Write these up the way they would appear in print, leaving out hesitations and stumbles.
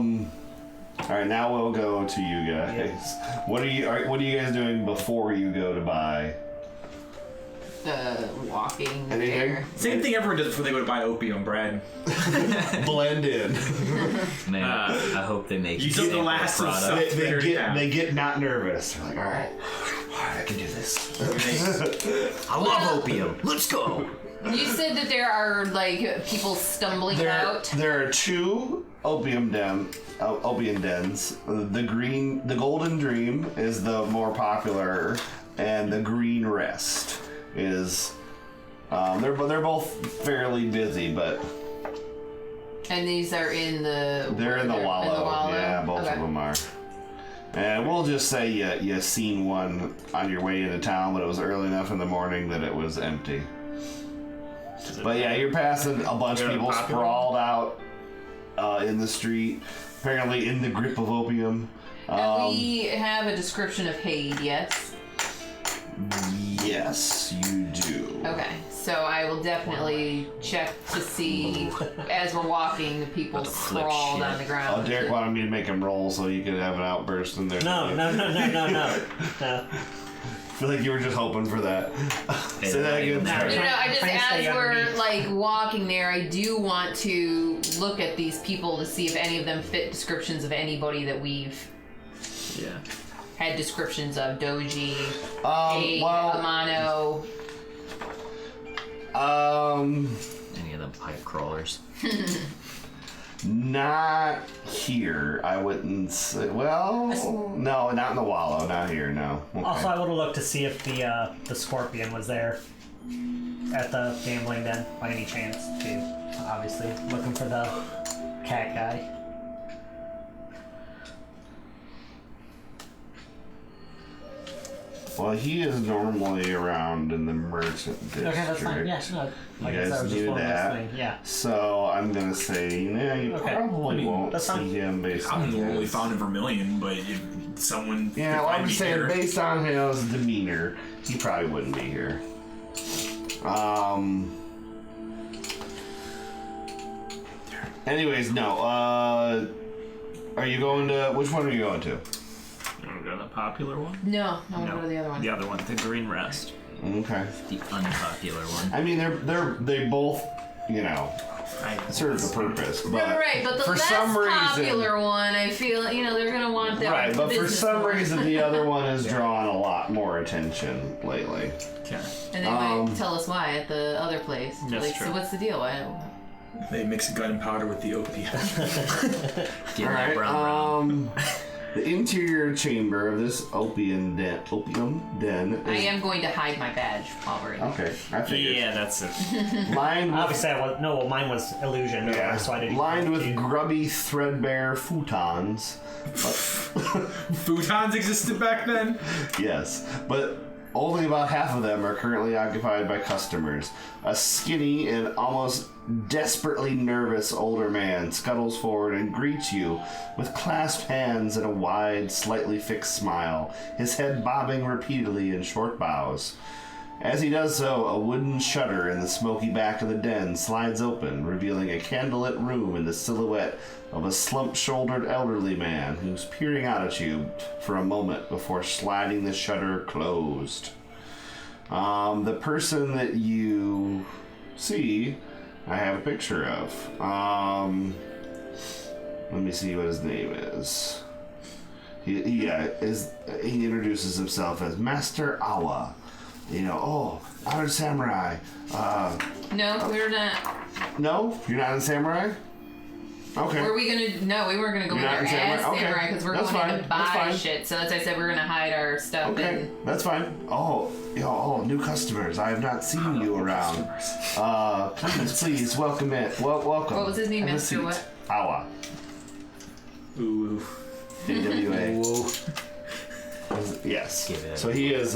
All right, now we'll go to you guys. Yeah. What are you guys doing before you go to buy? Walking. Anything? Same thing everyone does before they go to buy opium, Brad. Blend in. Man, I hope they make you see the last of stuff. They get not nervous. They're like, all right, I can do this. I love opium. Let's go. You said that there are like people stumbling out. There are 2 opium dens. The Golden Dream is the more popular, and the Green Rest is. They're both fairly busy, but. And these are in the. They're in the wallow. Yeah, both of them are. And we'll just say you seen one on your way into town, but it was early enough in the morning that it was empty. But yeah, you're passing a bunch of people sprawled out in the street, apparently in the grip of opium. We have a description of Haid, yes? Yes, you do. Okay, so I will definitely check to see, as we're walking, the people sprawled on the ground. Oh, Derek wanted me to make him roll so you could have an outburst in there. No. I feel like you were just hoping for that. Say that again. No, I just, as we're like walking there, I do want to look at these people to see if any of them fit descriptions of anybody that we've had descriptions of. Doji, Amano. Any of them pipe crawlers? Not here. I wouldn't say. Well, no, not in the wallow. Not here. No. Okay. Also, I would have looked to see if the scorpion was there at the gambling den by any chance. Too, obviously looking for the cat guy. Well, he is normally around in the merchant district. Okay, that's fine. Yeah, no. You guys knew that. Yeah. So I'm gonna say, you probably won't see him based on. I'm normally found in Vermilion, but if someone. Yeah, well, I'm saying here, based on his demeanor, he probably wouldn't be here. Anyways, no. Are you going to? Which one are you going to? You want to go to the popular one? No, I want to go to the other one. The other one, the Green Rest. Okay. The unpopular one. I mean, they both, serve the purpose. But right, but the less popular one, I feel, they're gonna want that. Right, but for some reason, the other one has drawn a lot more attention lately. Okay. And they might tell us why at the other place. That's true. So what's the deal? They mix gunpowder with the opium. All right. The interior chamber of this opium den. I am going to hide my badge while we're in. Okay, I figured. Yeah, that's it. Lined with, obviously, mine was illusion. Yeah, so I didn't. Lined with grubby, threadbare futons. Futons existed back then? Yes, but only about half of them are currently occupied by customers. A skinny and almost desperately nervous older man scuttles forward and greets you with clasped hands and a wide, slightly fixed smile, his head bobbing repeatedly in short bows. As he does so, a wooden shutter in the smoky back of the den slides open, revealing a candlelit room in the silhouette of a slump-shouldered elderly man who's peering out at you for a moment before sliding the shutter closed. The person that you see, I have a picture of. Let me see what his name is. He introduces himself as Master Awa. Honored Samurai. No, we're not. No? You're not in Samurai? Okay. Were we gonna? No, we weren't gonna go in there as Samurai because we're going in to buy shit. So as I said, we're gonna hide our stuff. Okay, that's fine. Oh, new customers. I have not seen you around. Please, welcome in. Welcome. What was his name? Mr. What? Awa. Ooh. AWA. Yes. So he is.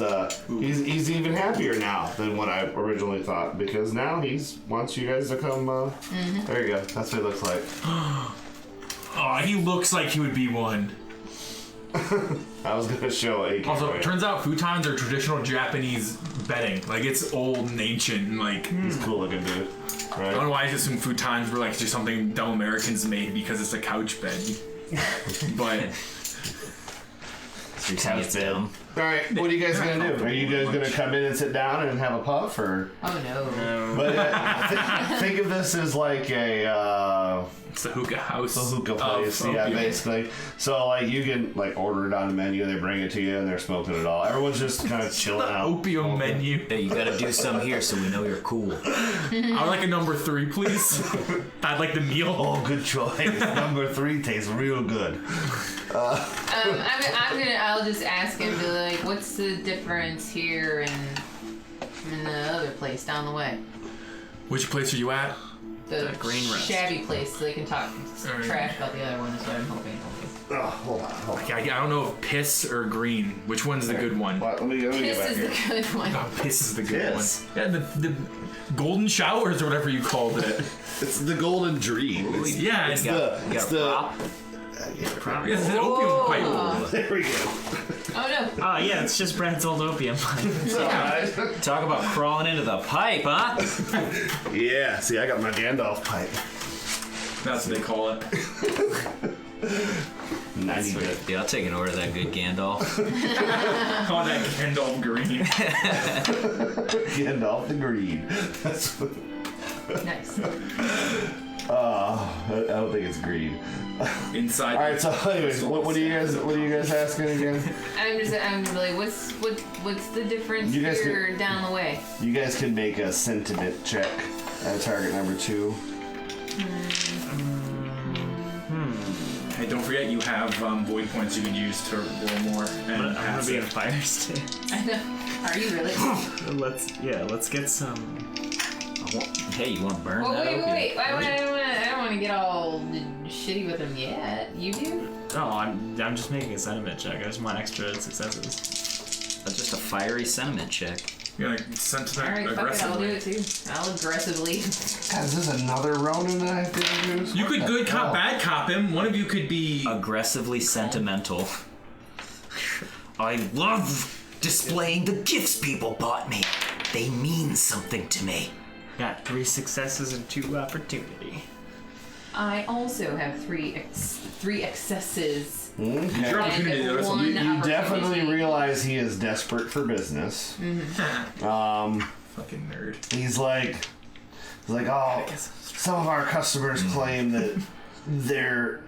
He's even happier now than what I originally thought because now he wants you guys to come. There you go. That's what he looks like. Oh, he looks like he would be one. I was gonna show a. Also, it turns out futons are traditional Japanese bedding. Like it's old and ancient. And like he's cool looking dude. Right. I don't know why I just assumed futons were like just something dumb Americans made because it's a couch bed. But Sounds dumb. All right, what are you guys gonna do? Are you guys gonna come in and sit down and have a puff, or? Oh no. But think of this as like a it's the hookah house. the hookah place, of yeah, opium. basically. So like you can like order it on the menu, they bring it to you, and they're smoking it all. Everyone's just kind of chilling out. Opium menu. Hey, you gotta do some here so we know you're cool. I would like a number 3, please. I'd like the meal. Oh, good choice. Number 3 tastes real good. I'll just ask him to like, what's the difference here and in the other place down the way? Which place are you at? The Green Rest. shabby place, so they can talk trash about the other one. Is what I'm hoping. Oh, hold on. I don't know if piss or green. Which one's the good one? Let me get This back is here. the good one. Oh, piss is the good Piss. one. Yeah, the golden showers or whatever you called it. It's the golden dream. Yeah, It's it's the You it's got a the prop? it's an opium pipe. there we go. Oh no. Oh yeah, it's just Brad's old opium pipe. Talk about crawling into the pipe, huh? Yeah, see, I got my Gandalf pipe. That's what they call it. 90 bit. Yeah, I'll take an order of that good Gandalf. Call that Gandalf green. Gandalf the Green. That's what, Nice. I don't think it's green. Inside. All right, so anyways, what are you guys asking again? I'm like, what's the difference You guys here down the way? You guys can make a sentiment check at target number 2. Hey, don't forget you have void points you can use to roll more. And I'm gonna pass be in it. a fire state. I know. Are you really? Let's get some. Hey, you want to burn Oh that wait. opium? I don't want to get all shitty with him yet. You do? No, I'm just making a sentiment check. I just want extra successes. That's just a fiery sentiment check. You're like sentiment All right, fuck it. I'll do aggressively. it too. I'll aggressively. God, is this another Ronin that I have to introduce? You What could the good cop, hell? bad cop him. One of you could be. Aggressively sentimental. I love displaying the gifts people bought me. They mean something to me. Got 3 successes and 2 opportunity. I also have three excesses. Okay. Your opportunity And there is one You definitely opportunity. realize he is desperate for business. Fucking nerd. He's like, oh, some of our customers claim that their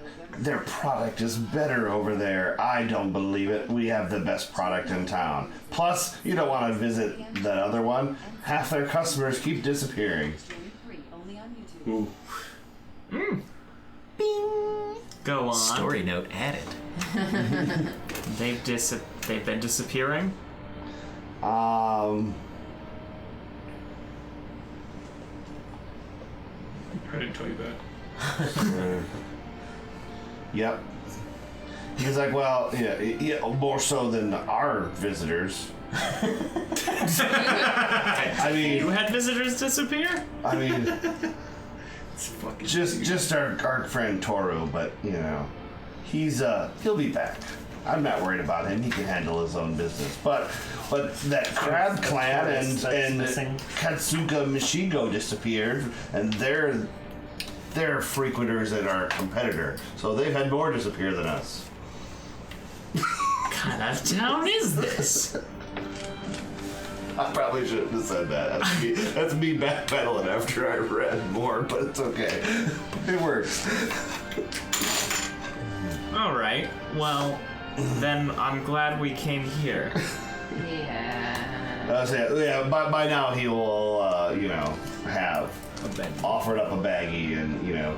product is better over there. I don't believe it. We have the best product in town. Plus, you don't want to visit that other one. Half their customers keep disappearing. Ooh. Go on. Story note added. They've been disappearing. I didn't tell you that. Yep. He's like, well, yeah, more so than our visitors. I You mean, had visitors disappear? just our friend Toru, but you know, he'll be back. I'm not worried about him. He can handle his own business. But that Crab Clan tourist that's and missing. Katsuka Mishigo disappeared, and they're frequenters and our competitor. So they've had more disappear than us. What kind of town is this? I probably shouldn't have said that. That's me backpedaling after I read more, but it's okay. It works. Alright, well, then I'm glad we came here. Yeah. Yeah. By now he will, have offered up a baggie and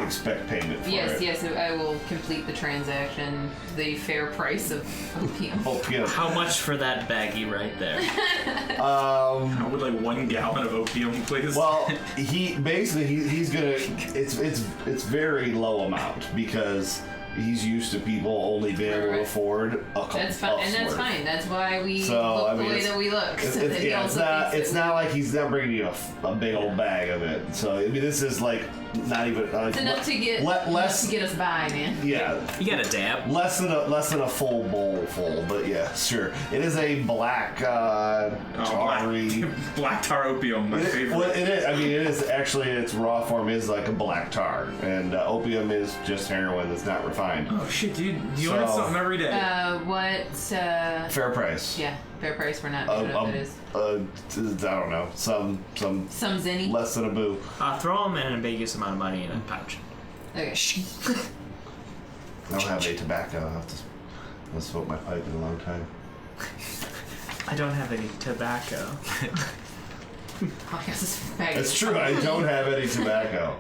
expect payment for it. Yes, I will complete the transaction. The fair price of opium. Opium. How much for that baggie right there? I would like 1 gallon of opium, please. Well, he's gonna. It's very low amount because he's used to people only being able to Right. afford a couple. That's fine, and that's worth. fine. That's why we So, look I mean, the way it's- that we look. So that he It's also not. thinks It's that not like he's not bringing you a big old bag of it. So I mean, this is like not even. It's enough to get less to get us by, man. Yeah, You gotta dab. less than a full bowl full, but yeah, sure. It is a black tarry. Black tar opium, my favorite. Well, it is. I mean, it is actually its raw form is like a black tar, and opium is just heroin that's not refined. Oh shit, dude! You learn something every day. Fair price. Yeah, fair price. We're not sure what it is. I don't know. Some zinny. less than a boo. Throw them an ambiguous amount of money in a pouch. Okay. I don't have any tobacco. I haven't smoked my pipe in a long time. I don't have any tobacco. It's true. I don't have any tobacco.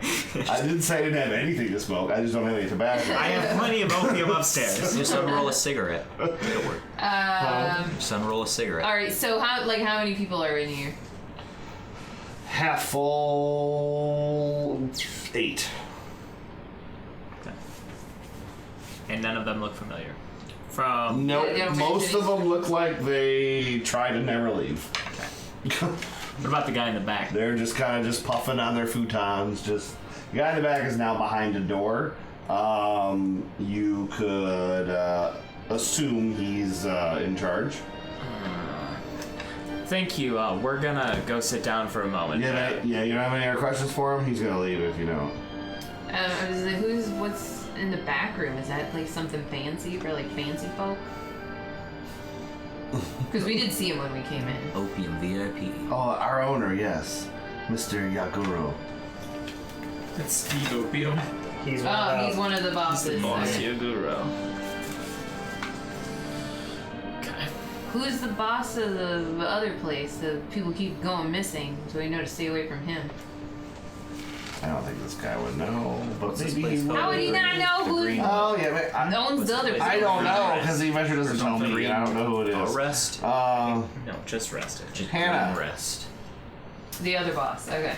I didn't say I didn't have anything to smoke. I just don't have any tobacco. I have plenty of opium upstairs. Just unroll a cigarette. It'll work. Just unroll a cigarette. All right. So how many people are in here? Half full. 8. Okay. And none of them look familiar. From Nope. Most of them look like they try to never leave. what about the guy in the back? They're just kind of puffing on their futons. The guy in the back is now behind a door. You could assume he's in charge. Thank you. We're gonna go sit down for a moment. Yeah, you don't have any other questions for him? He's gonna leave if you don't. What's in the back room? Is that like something fancy for like fancy folk? Because we did see him when we came in. Opium VIP. Oh, our owner, yes. Mr. Yaguro. That's Steve Opium. He's one of the bosses. Yaguro. Who's the boss of the other place? The people keep going missing, so we know to stay away from him. I don't think this guy would know, but What's this maybe place he would. How would he not know who Oh, yeah, but owns the other place? I don't know, because the adventure doesn't tell me, and I don't know who it is. Rest. No, just rest it. Just Hannah. rest. The other boss. Okay.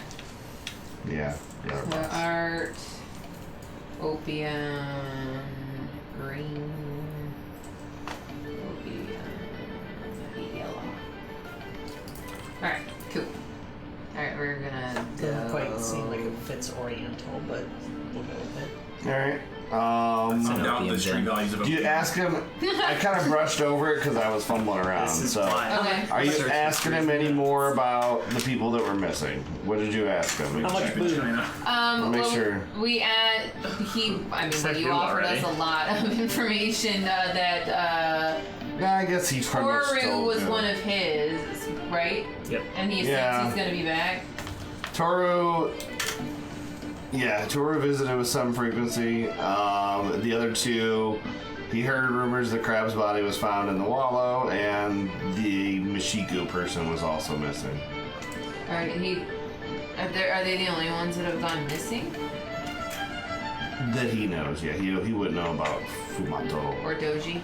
Yeah. The other So boss. art, opium, green, opium, yellow. All right, cool. All right, we're gonna Doesn't go. quite seem like it fits Oriental, but we'll go with it. All right. I'm down opium the street den. values of Do you opium. ask him? I kind of brushed over it because I was fumbling around. This is So, fine. Okay. are you asking him any more about the people that were missing? What did you ask him? How much booze? China. Make sure. We you offered us a lot of information that Yeah, I guess he's pretty much Toru told was you. one of his, right? Yep. And he Yeah. thinks he's gonna be back. Toru visited with some frequency. The other two, he heard rumors the crab's body was found in the wallow, and the Michiku person was also missing. Alright, are they the only ones that have gone missing? That he knows, yeah. He wouldn't know about Fumato. Or Doji?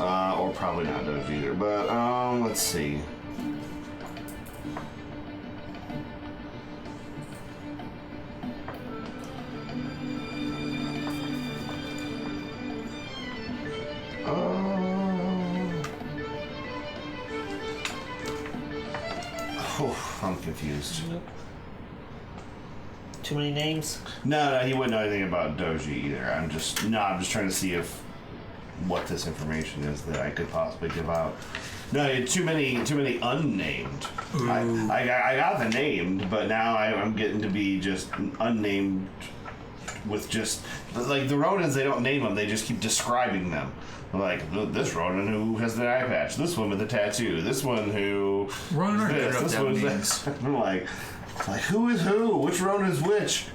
Or probably not those either. But, let's see. I'm confused. Too many names? No, he wouldn't know anything about Doji either. I'm just trying to see what this information is that I could possibly give out. No, too many unnamed. I got the named, but now I'm getting to be just unnamed with just like the Ronins. They don't name them; they just keep describing them. Like this Ronin who has the eye patch, this one with the tattoo, this one who Ronin are good this at one's names. this. I'm like who is who? Which Ronin is which?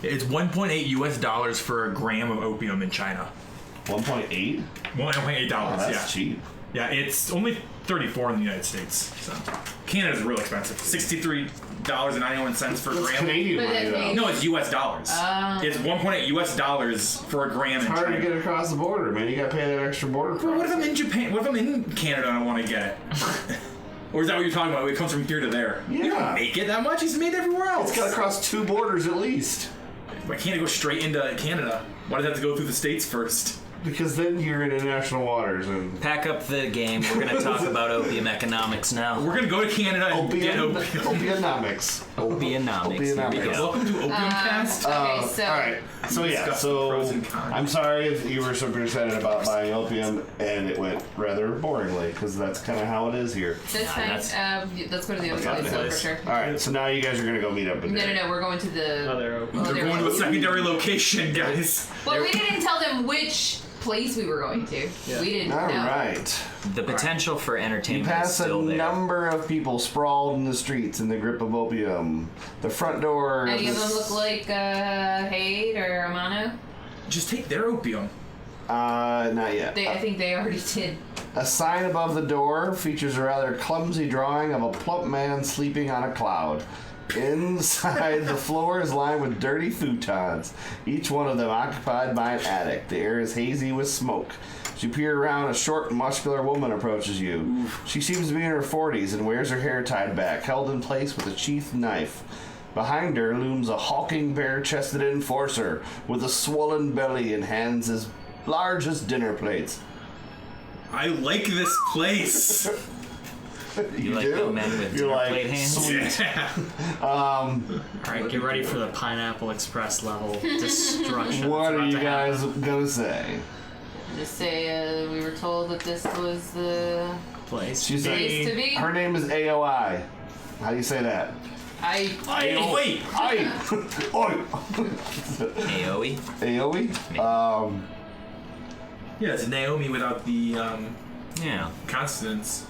It's $1.8 for a gram of opium in China. 1.8? $1.8. Oh, that's Yeah. cheap. Yeah, it's only 34 in the United States. So Canada's real expensive. $63.91 for a That's gram. Canadian But money that's though. Canadian. No, it's U.S. dollars. It's $1.8 for a gram in Hard China. to get across the border, man. You gotta pay that extra border But what if crossing. I'm in Japan? What if I'm in Canada and I want to get it? Or is that what you're talking about? It comes from here to there. You Yeah. don't make it that much. It's made everywhere else. It's gotta cross 2 borders at least. Why can't it go straight into Canada? Why does it have to go through the States first? Because then you're in international waters and Pack up the game. We're gonna talk about opium economics now. We're gonna go to Canada and get opium. opianomics. Opianomics. Here we Opianomics. go. Welcome to Opium Cast. Okay, so All right. So yeah. Discuss the pros and So cons. I'm sorry if you were super excited about buying opium and it went rather boringly because that's kind of how it is here. that's fine. Let's go to the other Okay. place for sure. All right. So now you guys are gonna go meet up in there. No, we're going to the Other open. other They're going to a one. secondary location, guys. Well, we didn't tell them which place we were going to. We didn't All know. right. The potential for You entertainment is pass a still there. number of people sprawled in the streets in the grip of opium. The front door. Any of them look like Haid or Amano? Just take their opium. Not yet. I think they already did. A sign above the door features a rather clumsy drawing of a plump man sleeping on a cloud. Inside, the floor is lined with dirty futons, each one of them occupied by an addict. The air is hazy with smoke. As you peer around, a short, muscular woman approaches you. She seems to be in her 40s and wears her hair tied back, held in place with a sheathed knife. Behind her looms a hulking, bare-chested enforcer with a swollen belly and hands as large as dinner plates. I like this place. You like do? the men with You're dinner like, plate hands? sweet. Yeah. Alright, get ready for the Pineapple Express level destruction. What that's are about you to guys happen. gonna say? Just say we were told that this was the Place? She's place to be. Her name is AOI. How do you say that? I Wait. Oi! Oi! AOE? AOE? Yeah, it's Naomi without the Yeah. consonants.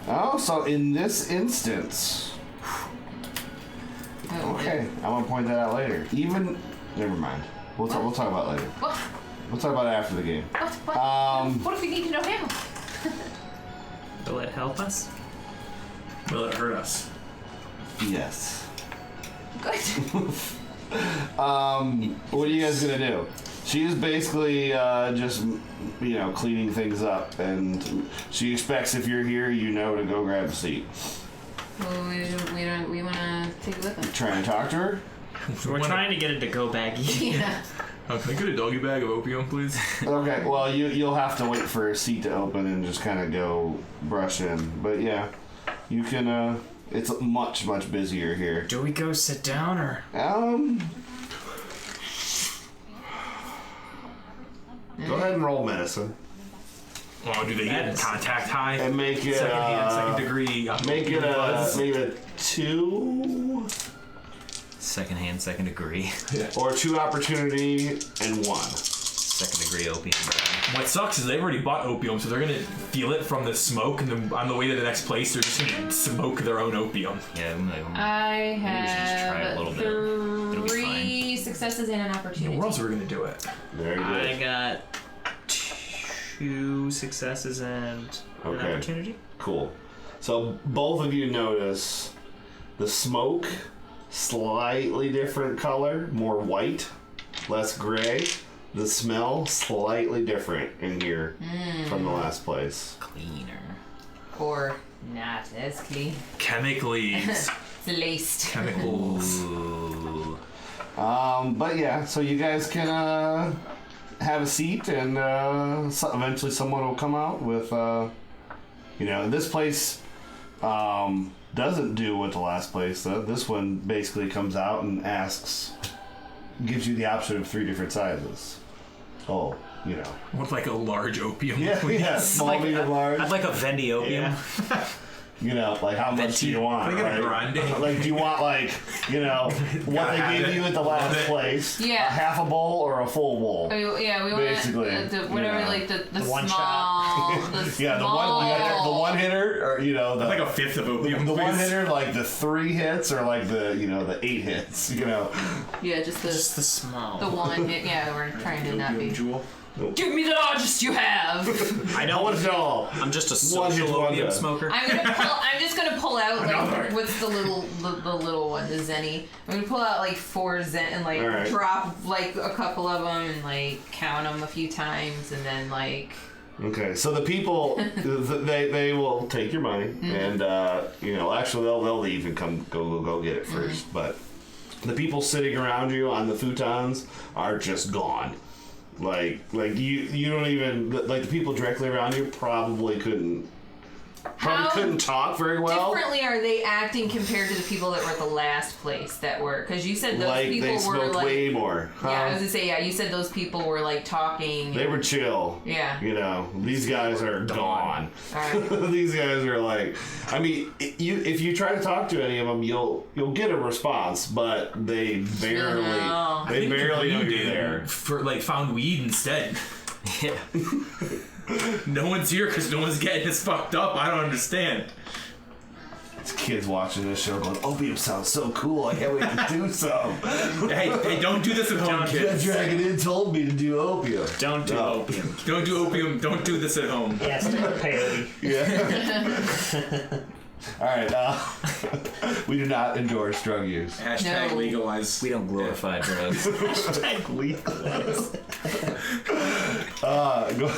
Oh, so in this instance. Oh, Okay, I'm gonna point that out later. Never mind. We'll talk about it later. What? We'll talk about it after the game. What? What if we need to know now? Will it help us? Will it hurt us? Yes. Good. What are you guys gonna do? She's basically just, cleaning things up, and she expects if you're here, to go grab a seat. Well, we want to take it with us. Trying to talk to her? We're trying to get it to go baggy. Yeah. Can I get a doggy bag of opium, please? Okay, well, you'll have to wait for a seat to open and just kind of go brush in. But yeah, you can, it's much, much busier here. Do we go sit down or? Go ahead and roll medicine. Oh, do they get contact high? And make it, second degree. make it buzz. a 2 Second hand, second degree. or 2 opportunity and 1. Second degree opium. What sucks is they've already bought opium, so they're gonna feel it from the smoke, and then on the way to the next place, they're just gonna smoke their own opium. Yeah, I Maybe we should just try it a little have bit. It'll be 3 successes and an opportunity. Where else are we gonna do it? Very good. I got 2 successes and an Okay. opportunity. Cool. So both of you notice the smoke, slightly different color, more white, less gray. The smell, slightly different in here from the last place. Cleaner. Or not as clean. Chemically. It's laced. Chemicals. Ooh. But yeah, so you guys can have a seat, and eventually someone will come out with, this place doesn't do what the last place does. This one basically comes out and gives you the option of 3 different sizes. Oh, With like a large opium, Yeah, please. yeah, small, medium, large. I'd like a Vendi opium. Like how much do you want? Can I get a right? grande? Like, do you want what Gotta they have gave it. you at the Love last it. place? Yeah. A half a bowl or a full bowl? We want Basically, whatever, yeah. like the one small, Yeah, the one hitter, or Like a fifth of opium, the one please. hitter, like the 3 hits, or like the the 8 hits. Yeah, just Just the small. the one. Yeah, we're trying to not be. Jewel. Give me the largest you have. I I don't want it all. I'm just a One social hit wonder. opium smoker. I'm just gonna pull out Another. what's the little one, the Zenny. I'm gonna pull out like 4 Zen and like Alright. drop like a couple of them and like count them a few times and then like. Okay, so the people, they will take your money, and actually they'll leave and go get it first. But the people sitting around you on the futons are just gone. Like you don't even, like, the people directly around you probably couldn't Probably couldn't talk very well. Differently are they acting compared to the people that were at the last place that were? Because you said those Like people they were smoked like way more. Huh? Yeah, I was gonna say you said those people were like talking. They were chill. Yeah. You know, these guys are gone. All right. These guys are like, I mean, if you try to talk to any of them, you'll get a response, but they barely No. they barely know you're there. For like found weed instead. Yeah. No one's here because no one's getting this fucked up. I don't understand. These kids watching this show going, opium sounds so cool. I can't wait to do some. Hey, don't do this at home, That kids. Dragon Inn told me to do opium. Don't do opium. Don't do opium. Don't do this at home. Yeah, stick with peyote. Yeah. All right. We do not endorse drug use. Hashtag No. legalize. We don't glorify drugs. Go,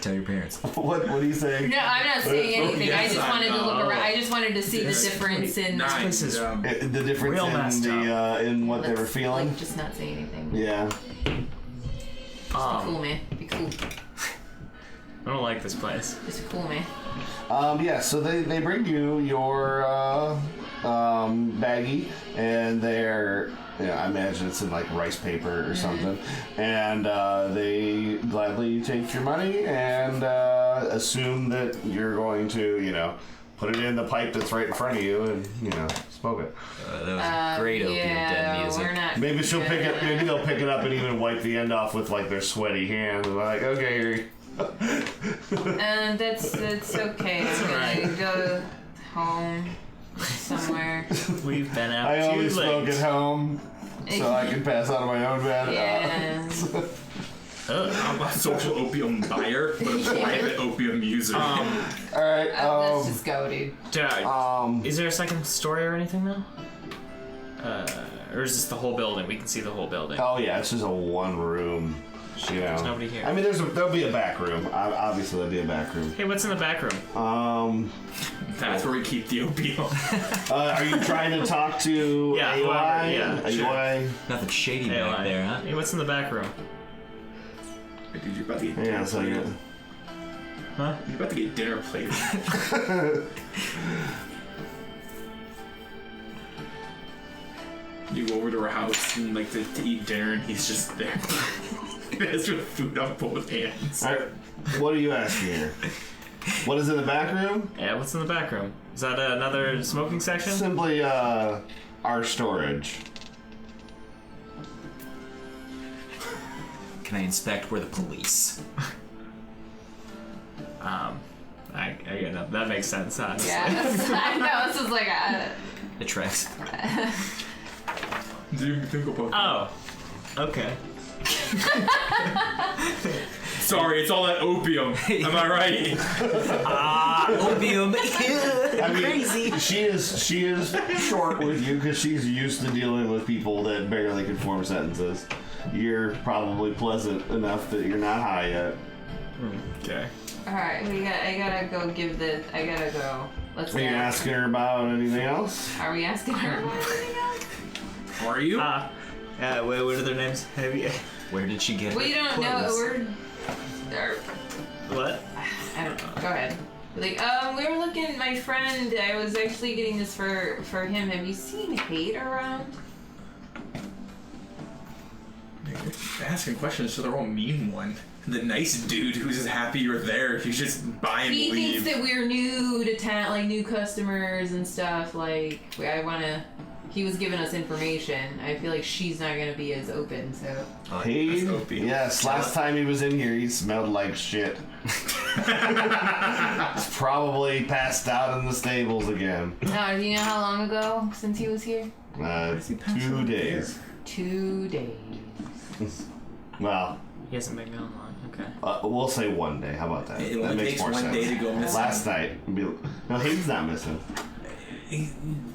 Tell your parents. what are you saying? No, I'm not saying anything. I Yes, just I wanted to look know. around. I just wanted to see the difference in Nice. The difference Real messed in what they were Let's, feeling. Like, just not say anything. Yeah. Cool, man. Be cool. I don't like this place. Just cool, man. Yeah, so they bring you your baggie, and they're, I imagine it's in like rice paper or something, and they gladly take your money and assume that you're going to, put it in the pipe that's right in front of you and, smoke it. That was great opium den music. We're not. Maybe she'll pick it. Maybe they'll pick it up and even wipe the end off with like their sweaty hands. And like, okay, here you And that's okay. I'm gonna go home somewhere. We've been out I too only smoke late. at home, so I can pass out of my own bed. Yeah. I'm a social opium buyer, but a private opium user. All right. Let's just go, dude. Is there a second story or anything though? Or is this the whole building? We can see the whole building. Oh yeah, it's just a one room. There's nobody here. I mean, there'll be a back room. Obviously, there'll be a back room. Hey, what's in the back room? That's where we keep the opium. Are you trying to talk to Yeah, AY? whoever, yeah, sure. AY? Nothing shady Hey, back there, huh? Hey, what's in the back room? Dude, you're about to get Yeah, so yeah. Huh? You're about to get dinner plated. You go over to her house and like to eat dinner, and he's just there. He has with food on both hands. All right. What are you asking here? What is in the back room? Yeah, what's in the back room? Is that another smoking section? Simply our storage. Can I inspect where the police? I get that. That makes sense, honestly. Yeah. I know. This is like It tracks. Do you think about Oh, okay. Sorry, it's all that opium. Am I right? Opium. I mean, Crazy. she is short with you because she's used to dealing with people that barely can form sentences. You're probably pleasant enough that you're not high yet. Okay. all right. I gotta go give the. I gotta go. Let's Are you go. asking her about anything else? Are we asking her about anything else? Are you? What are their names? Have you? Where did she get We her don't know. clothes? What? I don't know. Go ahead. Like, we were looking. My friend. I was actually getting this for him. Have you seen hate around? You're asking questions so they won't mean one. The nice dude who's just happy you're there, you just buy and He leave. thinks that we're new to town, like new customers and stuff. Like, he was giving us information. I feel like she's not gonna be as open. So. He, That's opium. yes, last time he was in here, he smelled like shit. He's probably passed out in the stables again. Now, do you know how long ago since he was here? 2 days. 2 days. Well, He hasn't been gone long. Okay. we'll say 1 day. How about that? It That only makes takes more one sense. day to go missing. Last night. No, he's not missing.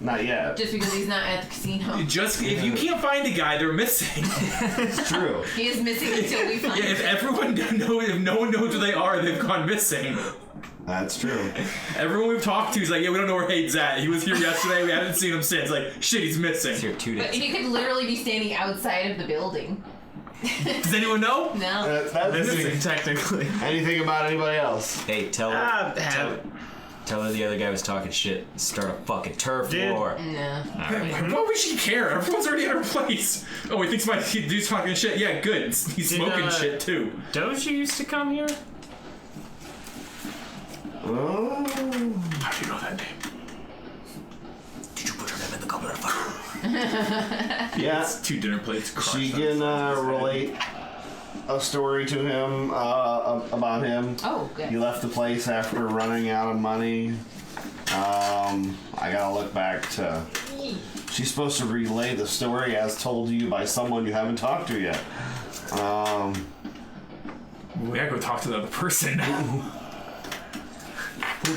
Not yet. Just because he's not at the casino. Just if you can't find a guy, they're missing. It's true. He is missing until we find Yeah, if him. if no one knows who they are, they've gone missing. That's true. Everyone we've talked to is like, yeah, we don't know where Hayden's at. He was here yesterday, we haven't seen him since. Like, shit, he's missing. It's here 2 But days. he could literally be standing outside of the building. Does anyone know? No. That's Missing, missing. technically. Anything about anybody else? Hey, tell Tell her the other guy was talking shit. Start a fucking turf war. No. Why would she care? Everyone's already at her place. Oh, he thinks my dude's talking shit. Yeah, good. He's smoking shit too. Doji used to come here? Oh. How do you know that name? Did you put her name in the goblet of fire? Yeah. It's 2 dinner plates. She can relate a story to him about him. Oh, good. He left the place after running out of money. I gotta look back to... She's supposed to relay the story as told to you by someone you haven't talked to yet. We gotta go talk to the other person.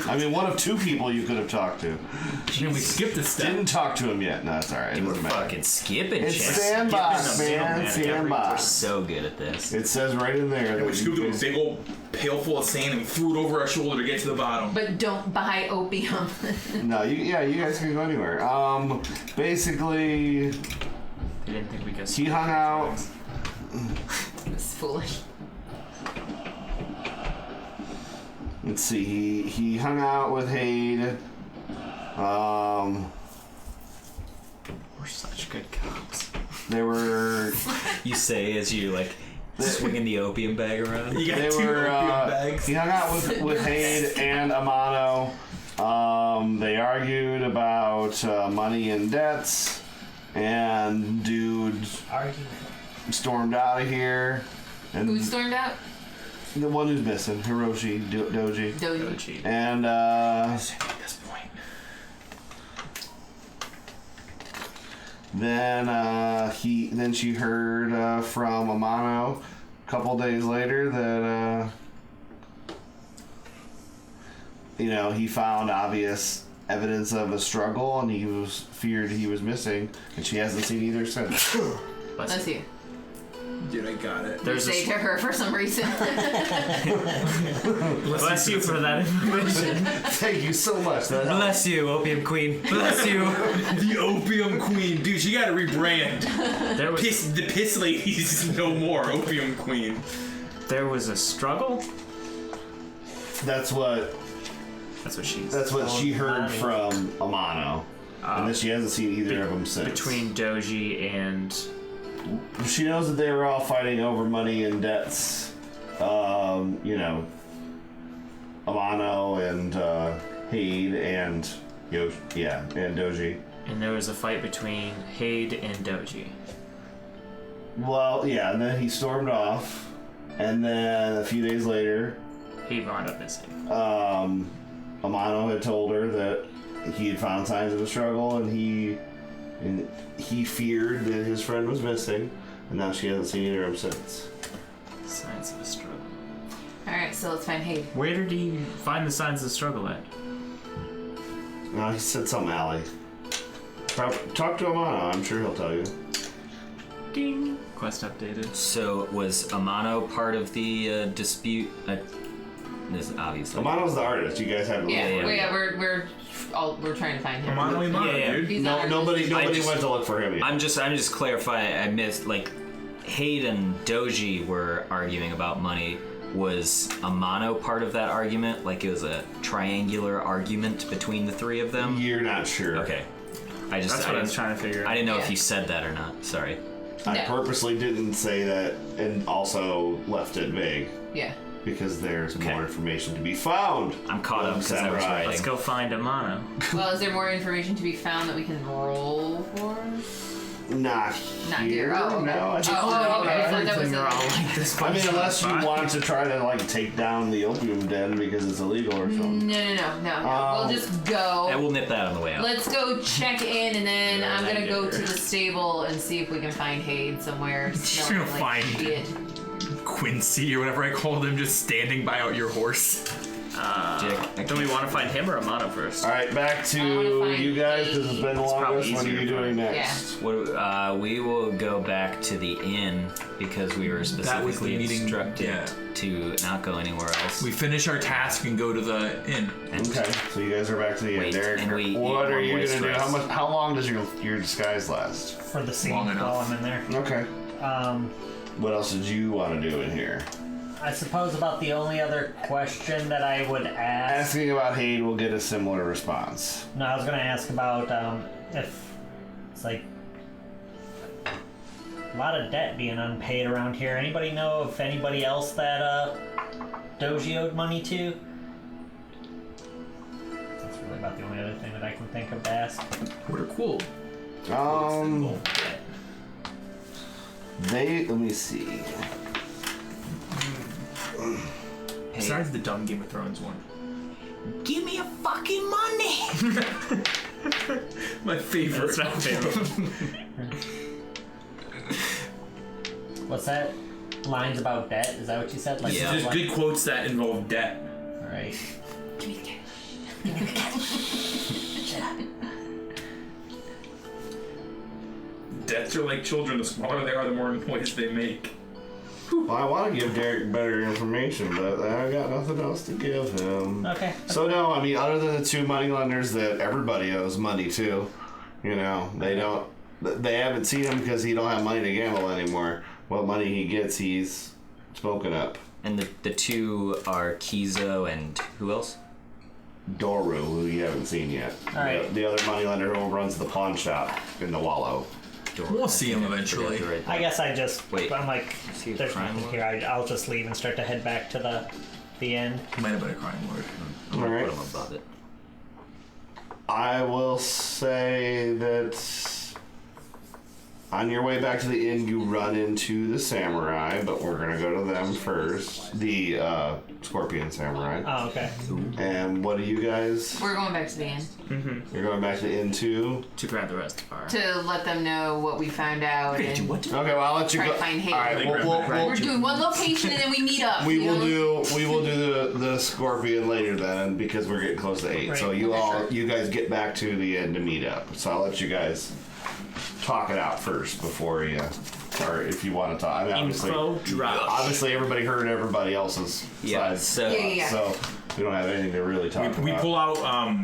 I mean, one of 2 people you could have talked to. We skipped a step. Didn't talk to him yet. No, it's alright. It We're doesn't matter. fucking skipping It's shit. sandbox, Skipping man. We're Sandbox. so good at this. It says right in there that We scooped up a big old pail full of sand and we threw it over our shoulder to get to the bottom. But don't buy opium. No, you guys can go anywhere. Basically, They didn't think we could. he hung out. It's foolish. Let's see. He hung out with Hade. We're such good cops. They were. You say as you like swinging the opium bag around. You got They 2 were. opium bags. He hung out with Hade and Amano. They argued about money and debts, and dude Argument. stormed out of here. And Who stormed out? the one who's missing, Hiroshi Doji. Doji. And At this point. then she heard from Amano a couple days later that he found obvious evidence of a struggle, and he was feared he was missing, and she hasn't seen either since. Bless you. Dude, I got it. There's Say to her for some reason. Bless you for that information. Thank you so much. That helped. Bless you, opium queen. Bless you. The Opium Queen. Dude, she gotta rebrand. There was The piss ladies no more. Opium Queen. there was a struggle. That's what she heard from Amano, and then she hasn't seen either of them since. Between Doji and She knows that they were all fighting over money and debts. Amano and Hade and and Doji. and there was a fight between Hade and Doji. Well, yeah, and then he stormed off, and then a few days later, He wound up missing. Amano had told her that he had found signs of a struggle, and he feared that his friend was missing, and now she hasn't seen either of them since. Signs of a struggle. Alright, so let's find Hade. Where did he find the signs of the struggle at? No, he said something alley. Talk to Amano, I'm sure he'll tell you. Ding. Quest updated. So was Amano part of the dispute? This obviously. Amano's the artist. You guys haven't. Yeah, yeah. we're trying to find him. Amano, Yeah. dude. He's No, not- nobody just- went to look for him yet. I'm just clarifying. I missed Hade and Doji were arguing about money. Was Amano part of that argument? Like it was a triangular argument between the 3 of them? You're not sure. Okay. That's what I was trying to figure out. I didn't know if Yeah. you said that or not. Sorry. I No. purposely didn't say that, and also left it vague Yeah. because there's Okay. more information to be found. I'm caught up because I was Samurai. writing. Let's go find Amano. Well, is there more information to be found that we can roll for? Not Not here. Oh, okay. No, I think Oh, okay. I thought that was Everything are all it. like this. I mean, unless you want to try to take down the opium den because it's illegal or something. No. We'll just go. And we'll nip that on the way out. Let's go check in, and then Yeah, I'm I gonna go get to her. the stable and see if we can find Hade somewhere. You're smelling gonna like find- shit. Quincy or whatever I called him, just standing by out your horse. Dick, Do we want to find him or Amano first? All right, back I wanna to find you guys because it's been the It's probably longest. What are easier you to doing find. next? we will go back to the inn because we were That was the specifically meeting, instructed yeah. to not go anywhere else. We finish our task and go to the inn. Okay, so you guys are back to the end. Wait, Derek, and we what eat are one you moist gonna do? rest. How long does your disguise last? For the scene Long enough. while I'm in there. Okay. Um, What else did you want to do in here? I suppose about the only other question that I would ask. Asking about Hade will get a similar response. No, I was going to ask about if it's like a lot of debt being unpaid around here. Anybody know if anybody else that Doji owed money to? That's really about the only other thing that I can think of to ask. We're cool. Let me see. Besides the dumb Game of Thrones one. Give me your fucking money! My favorite. That's my favorite. What's that? Lines about debt? Is that what you said? Like, Yeah. There's good quotes that involve debt. Alright. Give me the cash. Give me the cash. Debts are like children. The smaller they are, the more noise they make. Well, I want to give Derek better information, but I got nothing else to give him. Okay. So no, I mean, other than the two moneylenders that everybody owes money to, you know, they haven't seen him because he don't have money to gamble anymore. What money he gets, he's smoking up. And the two are Kizo and who else? Doru, who you haven't seen yet. Alright. The other moneylender who runs the pawn shop in the Wallow. We'll see him eventually. I guess I just... Wait. I'm like, See the there's crime nothing lord? here. I'll just leave and start to head back to the end. Might have been a crime lord. I'm gonna Alright. put him above it. I will say that on your way back to the inn, you run into the samurai, but we're gonna go to them first. The scorpion samurai. Oh, okay. And what do you guys? We're going back to the inn You're going back to the inn too? To grab the rest of our... to let them know what we found out. And Okay, well I'll let you Try go. to find Hade. Alright, we're doing one location and then we meet up. we you will know? do the scorpion later then because we're getting close to 8. Right. So you guys get back to the inn to meet up. So I'll let you guys talk it out first before you, or if you want to talk. I mean, Info drop. obviously everybody heard everybody else's Yeah, side, so... Yeah. so we don't have anything to really talk about. We pull out all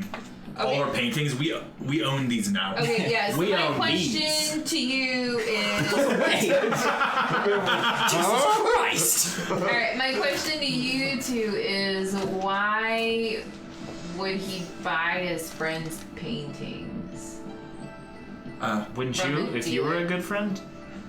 Okay. our paintings. We own these now. Okay, yeah. So We my own question to you is, Christ! all right. My question to you two is, why would he buy his friend's paintings? Wouldn't From you, the if you were a dealer. good friend?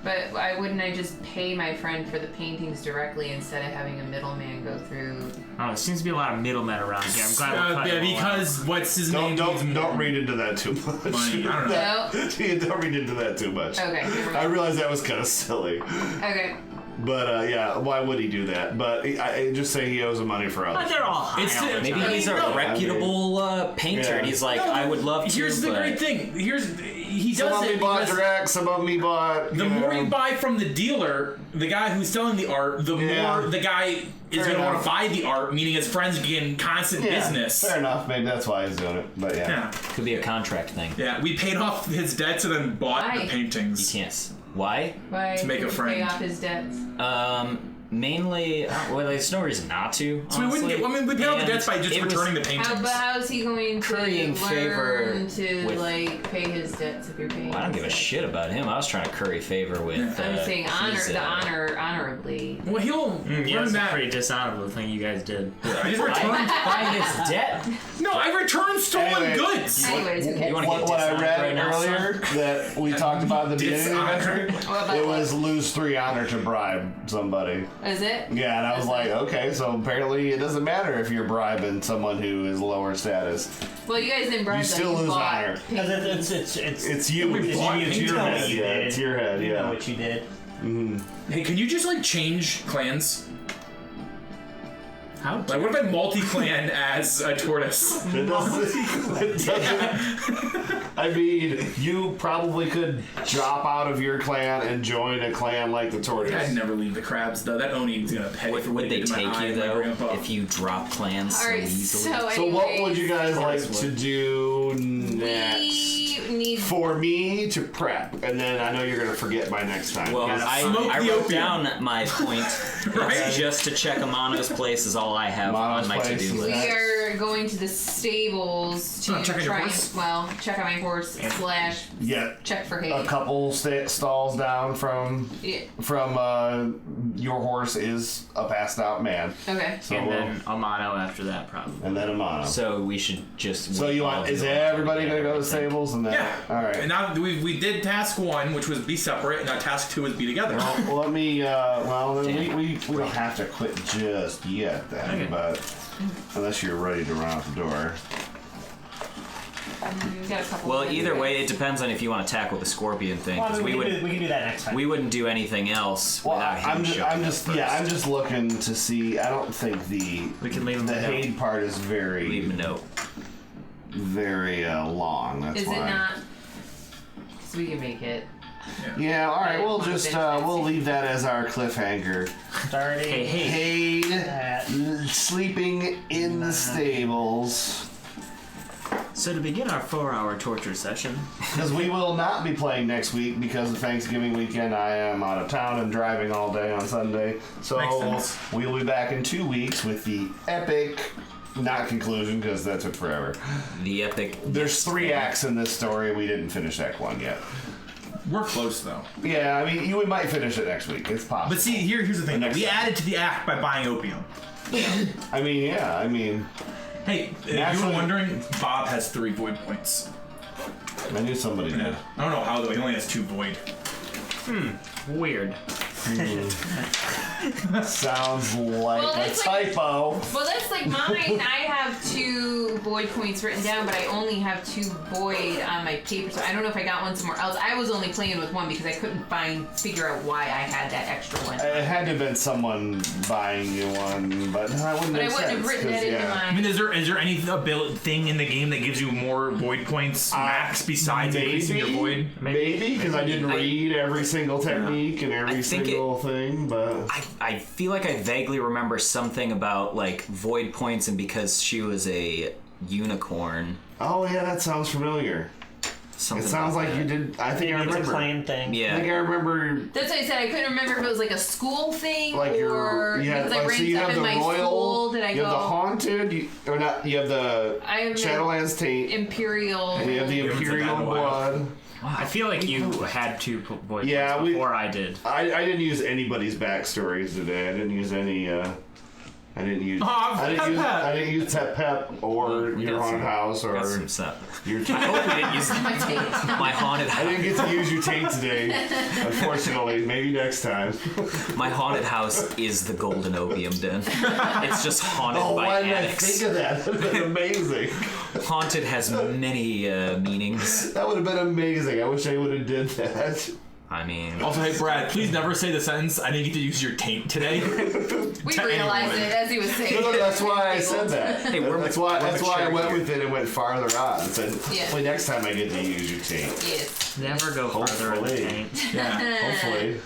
But why wouldn't I just pay my friend for the paintings directly instead of having a middleman go through? Oh, there seems to be a lot of middlemen around here. I'm glad we're cutting Yeah, them all out. because what's his name? Don't read into that too much. Money, I don't know. No. Don't read into that too much. Okay. Never I mind. realize that was kind of silly, Okay. but yeah, why would he do that? But I just say he owes him money for But others. they're all high. It's on the- each Maybe other. he's a No, reputable painter, Yeah. and he's like, I would love to, Here's the but... great thing. He Some does of me it bought because direct, some of me bought. the more you buy from the dealer, the guy who's selling the art, the Yeah. more the guy is Fair going to want enough. to buy the art, meaning his friends getting constant business. Fair enough. Maybe that's why he's doing it. But yeah. Yeah. Could be a contract thing. Yeah, we paid off his debts and then bought Why? the paintings. You can't... Why? Why To make a would he friend. pay off his debts? Mainly... well, there's no reason not to, So we wouldn't honestly. get. I mean, we paid off the And debts by just it was- returning the paintings. But how is he going to Currying favor learn to with- like pay his debts if you're paying? Well, I don't give a his debts? shit about him. I was trying to curry favor with... I'm saying Kiza. honorably. Well, he'll Yeah, learn it's a that. pretty dishonorable thing you guys did. I just returned. Buy his debt? No, I returned stolen Anyway. goods. Anyways, who cares? You wanna get What I dishonored read right now, earlier that we talked about at the beginning of the Dishonor. adventure, What about it what? was lose 3 honor to bribe somebody. Is it? Yeah, and I was like, okay, so apparently it doesn't matter if you're bribing someone who is lower status. Well, you guys didn't bribe You them, still you lose bought honor. Because paintings. It's you. We It's bought you. It's your paintings. head. Yeah, it's your head. You know Yeah. what you did. Hey, can you just like change clans? How? Like, what if I multi-clan as a tortoise? It doesn't. I mean, you probably could drop out of your clan and join a clan like the tortoise. I'd never leave the crabs though. That Oni's gonna pay for what Would he they did to my take eye you, and my though, grandpa. if you drop clans so Alright, easily? so So what anyways, would you guys like to do next? we need for me to prep, and then I know you're gonna forget by next time. Well, smoke I the wrote opium. down my point. Right? That's just to check Amano's place is all I have Amano's on my place to-do is list. We are going to the stables to check on your try horse? and, check on my horse / yeah, check for hay. a couple stalls down from Yeah. your horse is a passed out man. Okay. So And then Amano after that, probably. and then Amano. So we should just. So you want? Is everybody gonna go to stables and then? Yeah. All right. And now we did task 1, which was be separate, and now task 2 is be together. Well, let me. Well, then we don't have to quit just yet, then. Okay. But unless you're ready to run out the door. We got a couple Well, more either here. way, it depends on if you want to tackle the scorpion thing. Well, I 'Cause mean, we we can do that next time. wouldn't do anything else Well, without him I'm showing just up yeah, first. I'm just looking to see. I don't think the We can leave him a note. Haid part is very Leave him a note. very long. That's Is why. it not? So we can make it. Yeah. All right. We'll Come on, just then. we'll leave that as our cliffhanger. Starting Hey, Haid at sleeping in the stables. So to begin our 4-hour torture session, Because we will not be playing next week because of Thanksgiving weekend. I am out of town and driving all day on Sunday. So Makes sense. we'll be back in 2 weeks with the epic, not conclusion because that took forever. the epic. There's 3 acts in this story. We didn't finish Act 1 yet. We're close though. Yeah, I mean, we might finish it next week. It's possible. But see, here's the thing. next We time. added to the act by buying opium. I mean, yeah, I mean, Hey, if you Naturally- were wondering, Bob has 3 void points. I knew somebody did. I don't know how though. He only has 2 void. weird. Sounds like Well, a that's like- typo. Well, that's like mine. I have 2 void points written down, but I only have 2 void on my paper, so I don't know if I got one somewhere else. I was only playing with 1 because I couldn't figure out why I had that extra one. It had to have been someone buying you one, but that wouldn't But I make wouldn't sense. have written 'cause, that into yeah. I mine. mean, is there any thing in the game that gives you more void points max besides increasing your void? Maybe because I didn't read every single technique and every I think single thing, but I feel like I vaguely remember something about like void points, and because she was a unicorn. oh yeah, that sounds familiar. Something It sounds about like that. you did. I think I it's a remember. clan thing. I think Yeah. I remember. That's what I said. I couldn't remember if it was like a school thing Like or you have, because I like, so ran you stuff have in the my royal, school. Did I you have the go haunted, or not? You have the I have the Shadowlands taint. Imperial? And you have the haven't said that in Imperial a while. blood. I feel like you had 2 void Yeah, points before I did. I didn't use anybody's backstories today. I didn't use any. I didn't use. Oh, Pep. I didn't use Tep Pep or We your got haunted some- house Got or some set. your. I hope we didn't use My taint. my haunted I didn't get to use your taint today, unfortunately. Maybe next time. My haunted house is the golden opium den. It's just haunted Oh, by why did I addicts. think of that? That would have been amazing. Haunted has many meanings. That would have been amazing. I wish I would have did that. I mean, Also, hey Brad, please never say the sentence, "I didn't get to use your taint today." We To realized anyone. it as he was saying. No, it. that's why I said that. Hey, we're that's ma- why. we're That's why I mature went here. with it and went farther on. And said, Yeah. hopefully next time I get to use your taint. Yes. Never go farther in the Hopefully. tank. Yeah. Hopefully.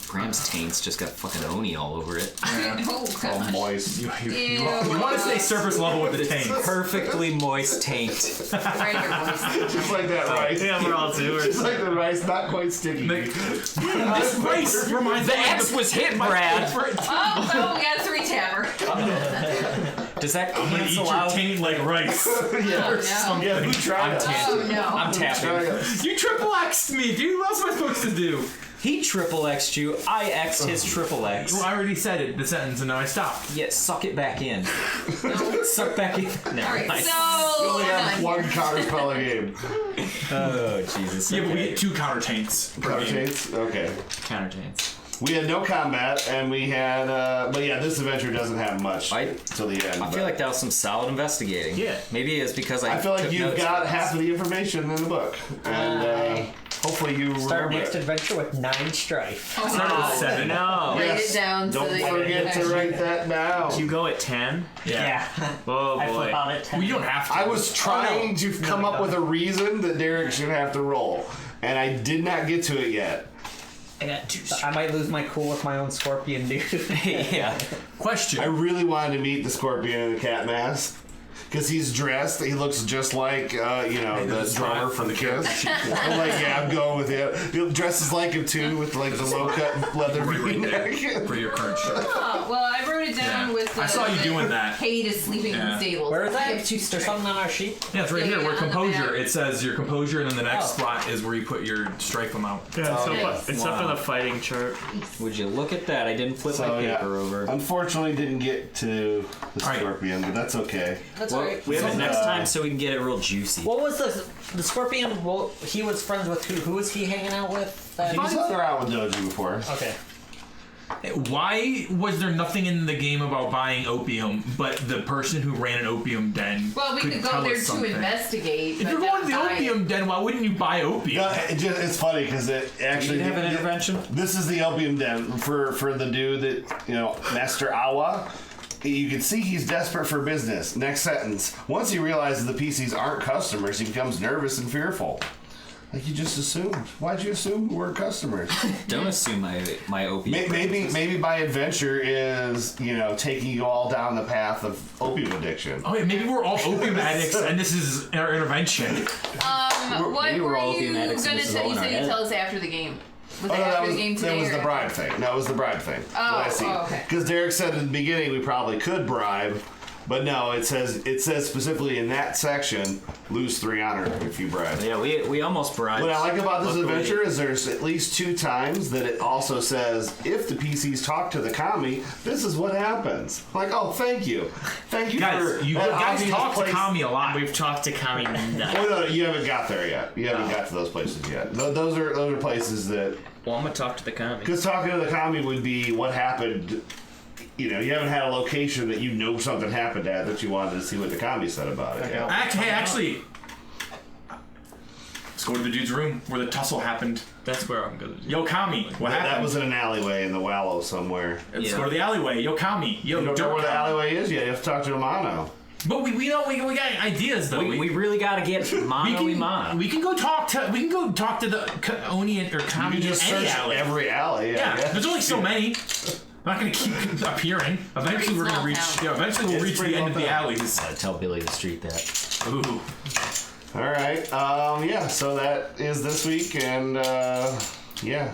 Graham's taint's just got fucking oni all over it. Oh All god. moist. You Ew. want to stay surface level with the taint. Perfectly moist taint. Right here, boys. Just like that rice. Yeah, we're all doers. Just like the rice, not quite sticky. This race reminds The me of X was hit, Brad. Oh, we got 3 tapper. Does that I'm gonna eat cancel your out? taint like rice. Oh no. Yeah, who tried that? Oh no. I'm tapping. You triple X'd me, dude. What else am I supposed to do? He triple X'd you. I X'd his triple X. Well, I already said it, the sentence, and now I stopped. Yeah, suck it back in. Suck back in. No, All right, nice. so We only we're have done. one counterspell a game. Oh, Jesus. Yeah, but we Okay. get 2 counter taints per Counter game. taints? Okay. Counter taints. We had no combat, and we had, but yeah, this adventure doesn't have much till the end. I feel like that was some solid investigating. Yeah. Maybe it's because I I feel like took you've notes got for half of this. the information in the book, and hopefully you Start remember next it. adventure with 9 strife. Oh, Started with wow. 7. No. Write Yes. it down. Don't so that forget to write that down. You go at 10? Yeah. Oh I flip boy. out at 10. Well, you don't have to. I was trying to come No, up with a reason that Derek should have to roll, and I did not get to it yet. I got 2 I might lose my cool with my own scorpion, dude. Yeah. I Question. really wanted to meet the scorpion in the cat mask, because he's dressed. He looks just like the drummer from the Kiss. I'm like, yeah, I'm going with it. He dresses like him too, with like the low cut leather V-neck. For your current shirt. Oh, well, I wrote it down with. I saw you doing that. Kate is sleeping in the stables. Where is that? There's something on our sheet. Yeah, it's right here. Where on the composure. map. It says your composure, and then the next spot is where you put your strike amount. Yeah, it's up in the fighting chart. Would you look at that? I didn't flip my paper over. Unfortunately, didn't get to the Scorpion, but that's okay. That's Well, alright. we have it next time so we can get it real juicy. What was the Scorpion? Well, he was friends with who? Who was he hanging out with? He's hung around with Doji before. Okay. Why was there nothing in the game about buying opium, but the person who ran an opium den Well, we could go tell there us to something? investigate. If but you're going to the not buy opium it. den, why wouldn't you buy opium? No, it's funny because it actually. Do you have an intervention? This is the opium den for the dude that Master Awa. You can see he's desperate for business. Next sentence. Once he realizes the PCs aren't customers, he becomes nervous and fearful. Like you just assumed. Why'd you assume we're customers? Don't assume my opium. Maybe my adventure is taking you all down the path of opium addiction. Oh yeah, maybe we're all opium addicts, and this is our intervention. What maybe we're were all you opium addicts and gonna this is say? all You in our said you'd head. tell us after the game. Was Oh, it no, after the game today? that was the or- bribe thing. That was the bribe thing. Oh, What I see. okay. Because Derek said in the beginning we probably could bribe, but no, it says specifically in that section, lose 3 honor if you bribe. Yeah, we almost bribed. What I like about this Luckily- adventure is there's at least 2 times that it also says if the PCs talk to the commie, this is what happens. Like, oh, thank you Guys, for you that guys obvious talk to place- Kami a lot. We've talked to Kami. Oh no, you haven't got there yet. You haven't got to those places yet. Those are places that. Well, I'm gonna talk to the Kami. Because talking to the commie would be what happened. You haven't had a location that something happened at that you wanted to see what the commie said about it. Yeah. Actually, let's go to the dude's room where the tussle happened. That's where I'm gonna. Yo, Kami, what happened? That was in an alleyway in the Wallow somewhere. Let's go to the alleyway. Yo, Kami. Yo, You don't know Dirk where the Kami. alleyway is yet. You have to talk to Amano. But we got ideas though. We really gotta get mano. We can go talk to the Oni or You Kami can in just any search alley. every alley. Yeah, there's only so many. I'm not gonna keep appearing. Eventually, we're gonna small reach. town. Yeah, eventually we'll It's reach the pretty end of the small town. alleys. Tell Billy the street that. Ooh. All right. Yeah. So that is this week, and yeah.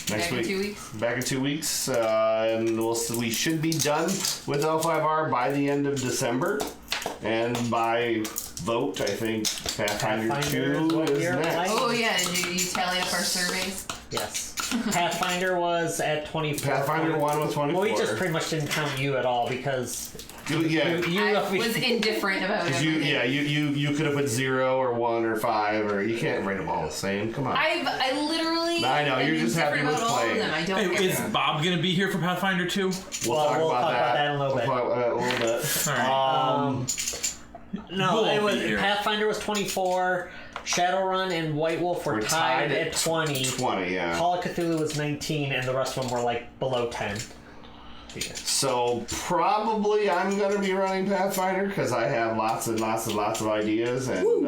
Next Back in week. 2 weeks. Back in 2 weeks, and we should be done with L5R by the end of December, and by vote, I think Pathfinder Pathfinder 2 is what is year? next. Oh yeah, did you tally up our surveys? Yes. Pathfinder was at 24. Pathfinder 1 was 24. Well, we just pretty much didn't count you at all because Yeah. you I was indifferent about everything. You could have put 0 or 1 or 5 or you can't rate them all the same. Come on. I literally. I know, am you're just happy indifferent with about all of playing. them. I don't Hey, care. is Bob gonna be here for Pathfinder 2? We'll talk about that in a little bit. We'll talk about that in a little bit. All right. No, We'll it all was be here. Pathfinder was 24. Shadowrun and White Wolf were tied at 20. 20, yeah. Call of Cthulhu was 19, and the rest of them were like below 10. So probably I'm gonna be running Pathfinder because I have lots and lots and lots of ideas, and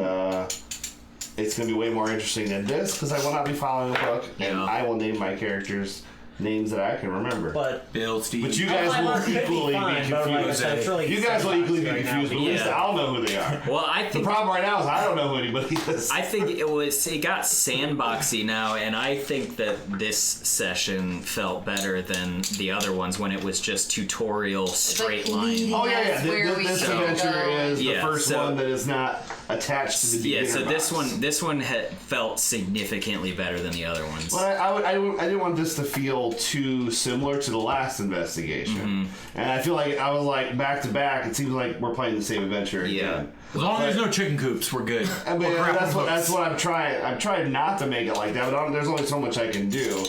it's gonna be way more interesting than this because I will not be following the book, and Yeah. I will name my characters names that I can remember. But Bill, Steve. But you guys L5R will could be equally fun, be but like I confused. said, it's really You guys will equally be right now, confused, but at least yeah. I'll know who they are. Well, I The think problem right now is I don't know who anybody is. it got sandboxy now, and I think that this session felt better than the other ones when it was just tutorial straight line. leading Oh yeah, That's where we This should adventure go. is the Yeah, first so- one that is not attached to the beginner Yeah, so box. this one had felt significantly better than the other ones. Well, I didn't want this to feel too similar to the last investigation, and I feel like I was like back to back. It seems like we're playing the same adventure again. As long as there's no chicken coops, we're good. I mean, Or grappling that's hooks. what I'm trying. I'm trying not to make it like that, but there's only so much I can do.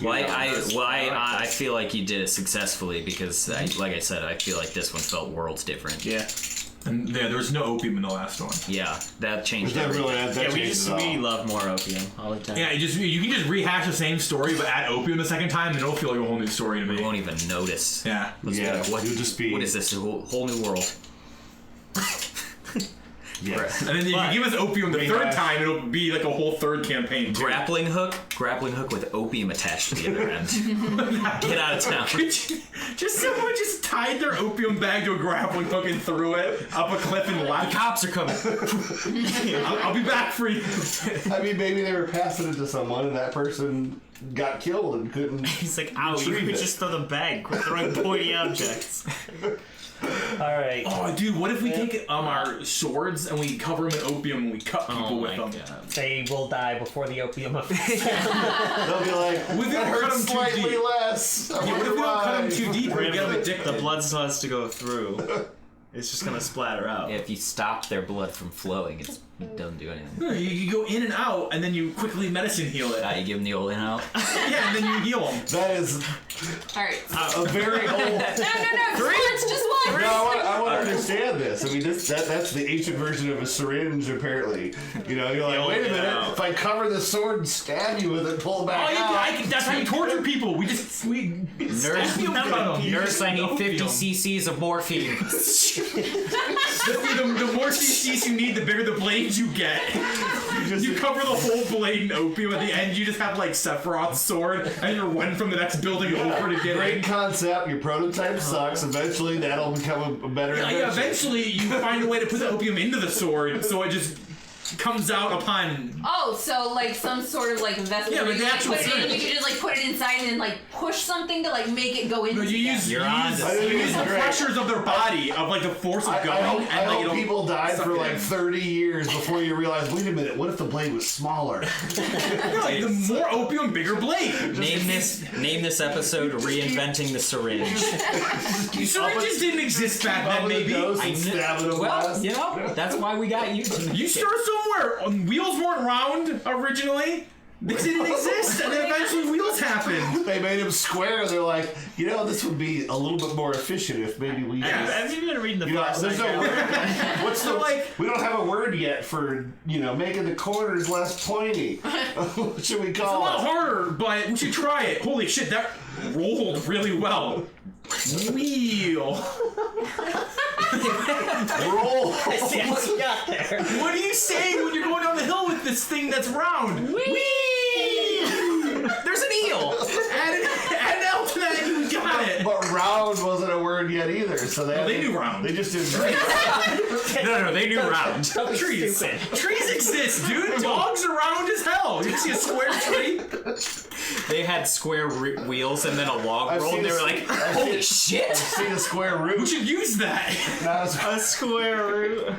Well, You know, I feel like you did it successfully because, like I said, I feel like this one felt worlds different. Yeah. And there was no opium in the last one. Yeah, that changed There's not everything. really that Yeah, changes at all. we love more opium all the time. Yeah, you can just rehash the same story, but add opium the second time, and it'll feel like a whole new story to We me. won't even notice. Yeah. Yeah, What, you'll just be. what is this? A whole new world. Yes. And then if you give us opium the third time, it'll be like a whole third campaign. Too. Grappling hook with opium attached to the other end. Get out of town. Someone just tied their opium bag to a grappling hook and threw it up a cliff and left. The cops are coming. I'll be back for you. I mean, maybe they were passing it to someone and that person got killed and couldn't. He's like, ow, you could just throw the bag. Quit throwing pointy objects. Alright. Oh, dude, what if we take our swords and we cover them in opium and we cut people with them? God. They will die before the opium effect. They'll be like, What if we that don't cut hurts them too slightly deep? less. Yeah, what if we don't cut them too deep? We get them addicted. The blood still has to go through. It's just gonna splatter out. If you stop their blood from flowing, it doesn't do anything. You go in and out, and then you quickly medicine heal it. You give them the old in out. Yeah, and then you heal them. That is All right. a very old. No. It's just one. No, I want to understand this. I mean, that's the ancient version of a syringe, apparently. You know, you're like, wait a minute. If I cover the sword and stab you with it, pull it back out. That's how you torture people. We Nurse, I need 50 cc's of morphine. The more CCs you need, the bigger the blade you get. You cover the whole blade in opium. At the end, you just have like Sephiroth's sword, and you're one from the next building over to get Great in. concept. Your prototype sucks. Eventually, that'll become a better invention. Yeah, eventually you find a way to put the opium into the sword, so it just comes out upon. Oh, so like some sort of like vessel. Yeah, where like you the like, actual put it in, syringe. you can just like put it inside and then like push something to like make it go into. No, you use You're on to the pressures of their body, of like the force of going. I and like, hope it'll people died suck for it like in. 30 years before you realize, wait a minute, what if the blade was smaller? Yeah, like, the more opium, bigger blade. Name this episode "Reinventing the Syringe." Syringes didn't exist back then, maybe. Well, you know, that's why we got you. You start somewhere. Wheels weren't round originally. They didn't exist, and then eventually wheels happened. They made them square. They're like, you know, this would be a little bit more efficient if maybe we. Have you been reading the Fast there's no Side? word. What's the like? We don't have a word yet for making the corners less pointy. What should we It's a call lot it? harder, but we should try it. Holy shit, that rolled really well. Wheel. Roll. Yes, you got there. What are you saying when you're going down the hill with this thing that's round? Whee! There's an eel. Add an L to that and you got it. But round wasn't a word yet either, so they knew round. They just didn't. No, they knew round. Trees. Trees exist, dude. Dogs are round as hell. You see a square tree? They had square wheels and then a log I've roll, and seen they were a- like, I've "Holy seen- shit!" I've seen a square root. We should use that. Not a A square root.